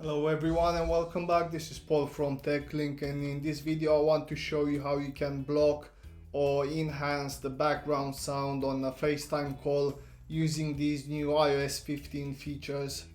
Hello everyone and welcome back. This is Paul from TechLink, and in this video I want to show you how you can block or enhance the background sound on a FaceTime call using these new iOS 15 features.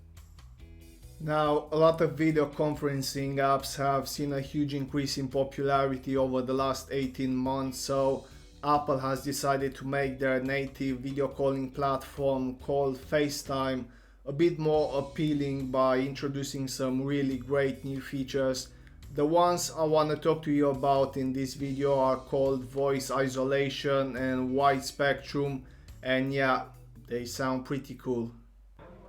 Now, a lot of video conferencing apps have seen a huge increase in popularity over the last 18 months, so Apple has decided to make their native video calling platform called FaceTime a bit more appealing by introducing some really great new features. The ones I want to talk to you about in this video are called voice isolation and wide spectrum, and yeah, they sound pretty cool.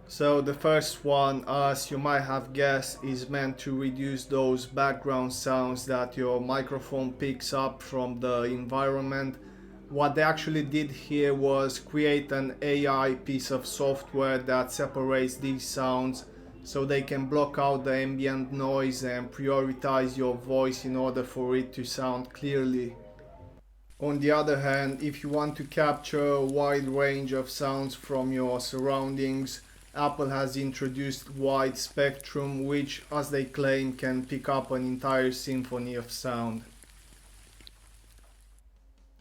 So the first one, as you might have guessed, is meant to reduce those background sounds that your microphone picks up from the environment. What they actually did here was create an AI piece of software that separates these sounds so they can block out the ambient noise and prioritize your voice in order for it to sound clearly. On the other hand, if you want to capture a wide range of sounds from your surroundings, Apple has introduced wide spectrum, which, as they claim, can pick up an entire symphony of sound.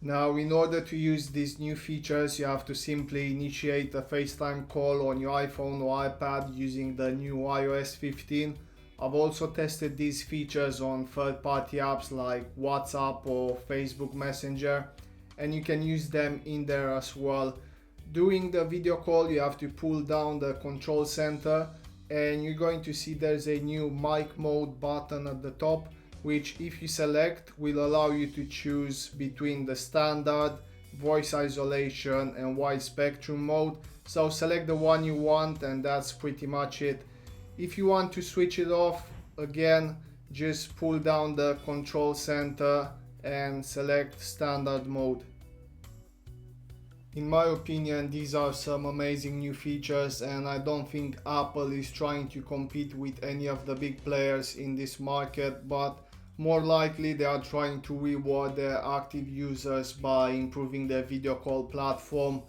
Now, in order to use these new features, you have to simply initiate a FaceTime call on your iPhone or iPad using the new iOS 15. I've also tested these features on third-party apps like WhatsApp or Facebook Messenger, and you can use them in there as well. During the video call, you have to pull down the control center, and you're going to see there's a new mic mode button at the top, which, if you select, will allow you to choose between the standard, voice isolation and wide spectrum mode. So select the one you want and that's pretty much it. If you want to switch it off, again, just pull down the control center and select standard mode. In my opinion, these are some amazing new features, and I don't think Apple is trying to compete with any of the big players in this market, but more likely they are trying to reward their active users by improving their video call platform.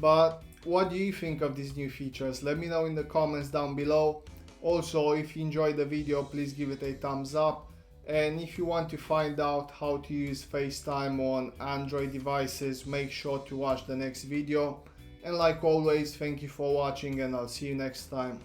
But what do you think of these new features? Let me know in the comments down below. Also, if you enjoyed the video, please give it a thumbs up. And if you want to find out how to use FaceTime on Android devices, make sure to watch the next video. And like always, thank you for watching and I'll see you next time.